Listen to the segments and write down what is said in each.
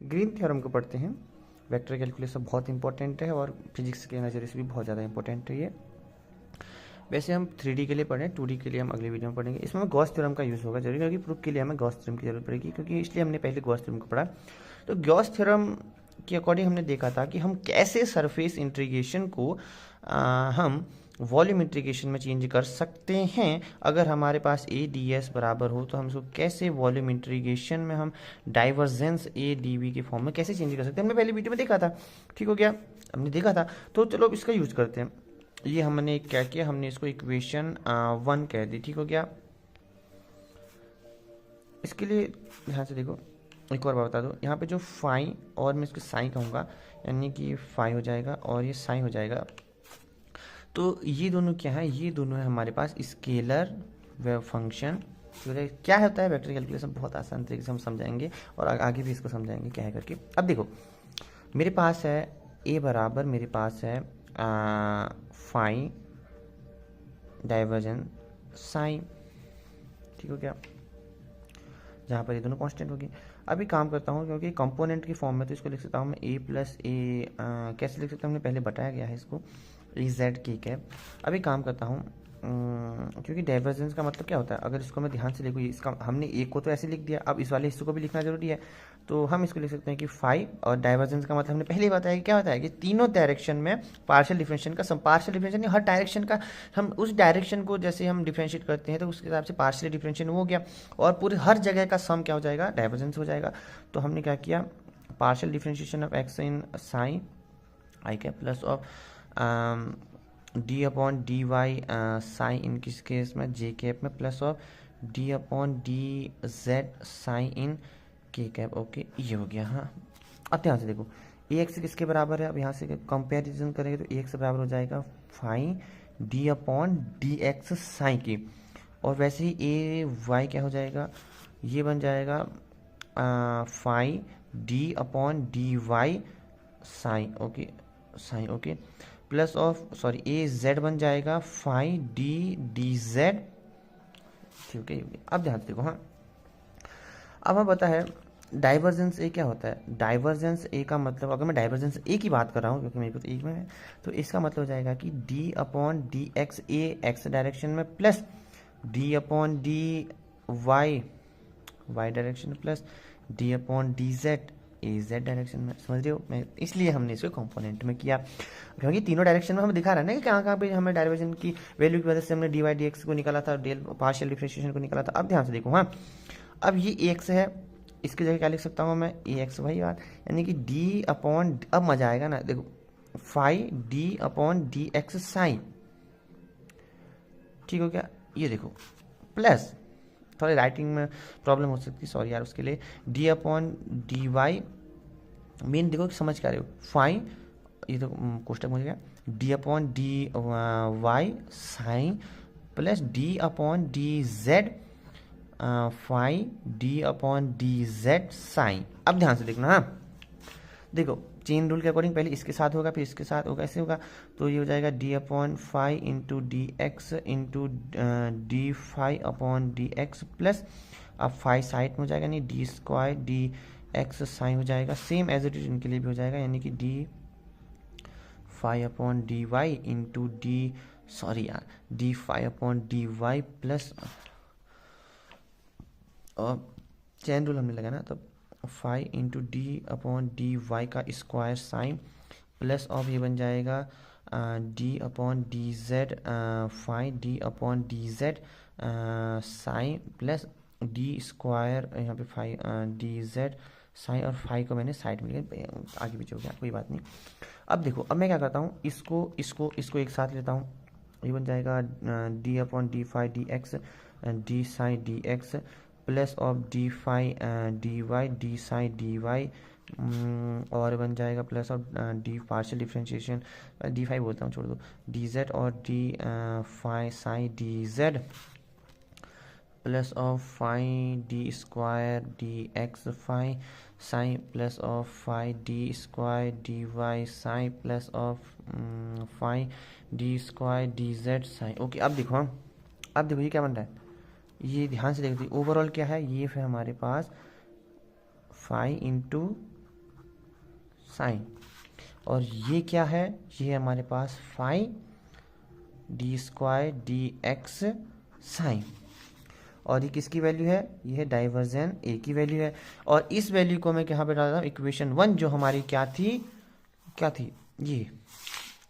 Green theorem को पढ़ते हैं। वेक्टर कैलकुलस बहुत इंपॉर्टेंट है और फिजिक्स के नज़रिए से भी बहुत ज़्यादा इंपॉर्टेंट है ये। वैसे हम 3D के लिए पढ़ें, 2D के लिए हम अगले वीडियो में पढ़ेंगे। इसमें हमें गॉस थ्योरम का यूज़ होगा जरूरी, क्योंकि प्रूफ के लिए हमें गॉस थ्योरम की जरूरत पड़ेगी, क्योंकि इसलिए हमने पहले गॉस थ्योरम को पढ़ा। तो गॉस थ्योरम के अकॉर्डिंग हमने देखा था कि हम कैसे सरफेस इंटीग्रेशन को हम वॉल्यूम इंटीग्रेशन में चेंज कर सकते हैं। अगर हमारे पास ए डी एस बराबर हो तो हम इसको कैसे वॉल्यूम इंटीग्रेशन में हम डाइवर्जेंस ए डी वी के फॉर्म में कैसे चेंज कर सकते हैं, हमने पहले वीडियो में देखा था। ठीक हो गया, हमने देखा था। तो चलो अब इसका यूज़ करते हैं। ये हमने क्या किया, हमने इसको इक्वेशन 1 कह दी। ठीक हो गया। इसके लिए ध्यान से देखो, एक और बात बता दो, यहाँ पे जो फाई और मैं इसको साई कहूँगा, यानी कि फाई हो जाएगा और ये साई हो जाएगा। तो ये दोनों क्या है, ये दोनों है हमारे पास स्केलर वेव फंक्शन। क्या होता है वेक्टर कैलकुलेशन बहुत आसान तरीके से हम समझाएंगे और आगे भी इसको समझाएंगे क्या है करके। अब देखो, मेरे पास है ए बराबर, मेरे पास है फाई डाइवर्जन साइन। ठीक हो गया, जहाँ पर ये दोनों कांस्टेंट होगी। अभी काम करता हूँ, क्योंकि कंपोनेंट की फॉर्म में तो इसको लिख सकता हूँ मैं ए प्लस ए, कैसे लिख सकता हूँ, हमने पहले बताया गया है इसको, ई जेड की कैप। अभी काम करता हूँ, क्योंकि डाइवर्जेंस का मतलब क्या होता है, अगर इसको मैं ध्यान से देखूँ, इसका हमने एक को तो ऐसे लिख दिया, अब इस वाले हिस्से को भी लिखना जरूरी है। तो हम इसको लिख सकते हैं कि फाइव, और डाइवर्जेंस का मतलब हमने पहले ही बताया कि क्या होता है कि तीनों डायरेक्शन में पार्शियल डिफरेंशिएशन का सम, पार्शियल डिफरेंशिएशन हर डायरेक्शन का, हम उस डायरेक्शन को जैसे हम डिफरेंशिएट करते हैं तो उसके हिसाब से पार्शियल डिफरेंशिएशन हो गया, और पूरे हर जगह का सम क्या हो जाएगा, डाइवर्जेंस हो जाएगा। तो हमने क्या किया, partial differentiation of x in sine i cap plus of d upon D y sine in किस केस में जे कैप में, plus of d upon D Z sine in k cap. Okay, ये हो गया। हाँ, अब ध्यान से देखो, ए एक्स किसके बराबर है, अब यहाँ से कंपेरिजन करेंगे तो ए एक्स बराबर हो जाएगा phi d upon D x sine की, और वैसे ही ए वाई क्या हो जाएगा, ये बन जाएगा phi d upon D y sine. Okay, sine. Okay, plus of sorry a z बन जाएगा फाइन डी डी जेड। ठीक है, अब ध्यान से देखो। हाँ, अब हमें पता है डाइवर्जेंस ए क्या होता है। डाइवर्जेंस ए का मतलब, अगर मैं डाइवर्जेंस ए की बात कर रहा हूँ, क्योंकि मेरे को तो एक में है, तो इसका मतलब हो जाएगा कि D upon D X A X direction में, plus D upon D Y Y direction में, plus D upon D Z A Z direction में। समझ रहे हो, मैं इसलिए हमने इसको कंपोनेंट में किया, क्योंकि तीनों डायरेक्शन में हमें दिखा रहा है ना कि कहाँ कहाँ पे हमें डाइवर्जन की वैल्यू की वजह से हमने डी वाई डी एक्स को निकाला था, डेल पार्शियल डिफरेंशिएशन को निकाला था। अब ध्यान से देखो। हाँ, अब ये ए एक्स है, इसकी जगह क्या लिख सकता हूँ मैं, ए एक्स, वही बात, यानी कि डी अपॉन, अब मजा आएगा ना, देखो five D upon D x sine. ठीक हो गया, ये देखो, प्लस थोड़ी राइटिंग में प्रॉब्लम हो सकती है, सॉरी यार उसके लिए, डी अपॉन डी वाई, मेन देखो समझ क्या रहे हो, फाइन, ये तो कोष्टक मुझे गया, d upon D y sine, plus D upon D z phi d upon D Z sine. अब ध्यान से देखना। हाँ, देखो चेन रूल के अकॉर्डिंग पहले इसके साथ होगा, फिर इसके साथ होगा, ऐसे होगा, तो ये हो जाएगा D upon five into d x into d five upon D x, plus अब फाइव साइड में हो जाएगा, नहीं d square D x sine हो जाएगा, सेम एज इट इज इनके लिए भी हो जाएगा, यानी कि D five upon D Y into D, sorry यार, D five upon D Y plus, और चैन रूल हमने लगाया ना, तो five into D upon D Y का स्क्वायर साइन, प्लस ऑफ ये बन जाएगा D upon D Z five D upon D Z sine, plus D square यहाँ पे फाइव डी जेड साइन, और फाइव को मैंने साइड में लिया, आगे पीछे हो गया, कोई बात नहीं। अब देखो, अब मैं क्या करता हूँ, इसको एक साथ लेता हूँ, ये बन जाएगा D upon d five d x d sine d x, plus of d five d y d sine d y, और बन जाएगा plus of d partial differentiation, d five बोलता हूँ, छोड़ दो, डी जेड और d five sine d z, plus of five d square D x five sine, plus of five d square d y sine, plus of five d square d Z sign. Okay, अब देखो। हाँ, अब देखो ये क्या बन रहा है, ये ध्यान से देखो, ओवरऑल क्या है, ये है हमारे पास फाइव इंटू साइन, और ये क्या है, ये हमारे पास phi D square D x sine, और ये किसकी वैल्यू है, ये है डाइवर्जेंस ए की वैल्यू है। और इस वैल्यू को मैं यहाँ पे डालता हूँ इक्वेशन 1 जो हमारी क्या थी ये।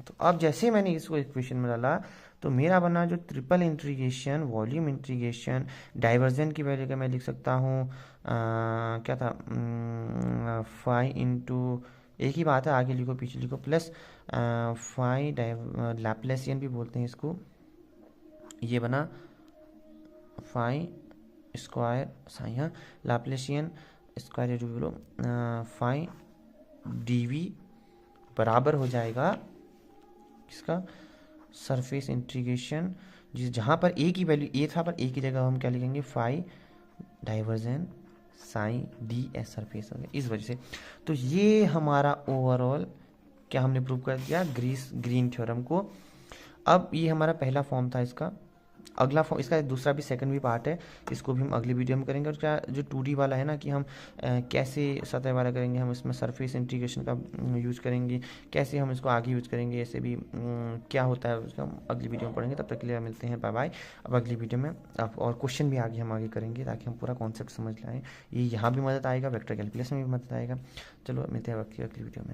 तो अब जैसे मैंने इसको इक्वेशन में डाला तो मेरा बना जो triple integration volume integration divergence की वैल्यू का मैं लिख सकता हूँ क्या था, फाई इंटू, एक ही बात है, आगे लिखो पीछे लिखो, प्लस फाई लैप्लेसियन भी बोलते हैं इसको, ये बना फाई स्क्वायर साइन, हाँ लैप्लेसियन स्क्वायर जो भी बोलो, फाई डीवी बराबर हो जाएगा इसका सरफेस इंटीग्रेशन, जिस जहाँ पर ए की वैल्यू ए था पर ए की जगह हम क्या लिखेंगे phi divergence sine d s surface हो गया इस वजह से। तो ये हमारा ओवरऑल क्या हमने प्रूव कर दिया ग्रीन थ्योरम को। अब ये हमारा पहला फॉर्म था इसका, अगला फॉर्म इसका दूसरा भी सेकंड भी पार्ट है, इसको भी हम अगली वीडियो में करेंगे। और क्या जो 2D वाला है ना कि हम कैसे सतह वाला करेंगे, हम इसमें सरफेस इंटीग्रेशन का यूज़ करेंगे, कैसे हम इसको आगे यूज़ करेंगे, ऐसे भी क्या होता है उसका हम अगली वीडियो में पढ़ेंगे। तब तक के लिए मिलते हैं, बाय बाय। अब अगली वीडियो में अब और क्वेश्चन भी हम आगे करेंगे ताकि हम पूरा कॉन्सेप्ट समझ लाएँ। ये यहाँ भी मदद आएगा, वेक्टर कैलकुलस में भी मदद आएगा। चलो मिलते हैं अगली वीडियो में।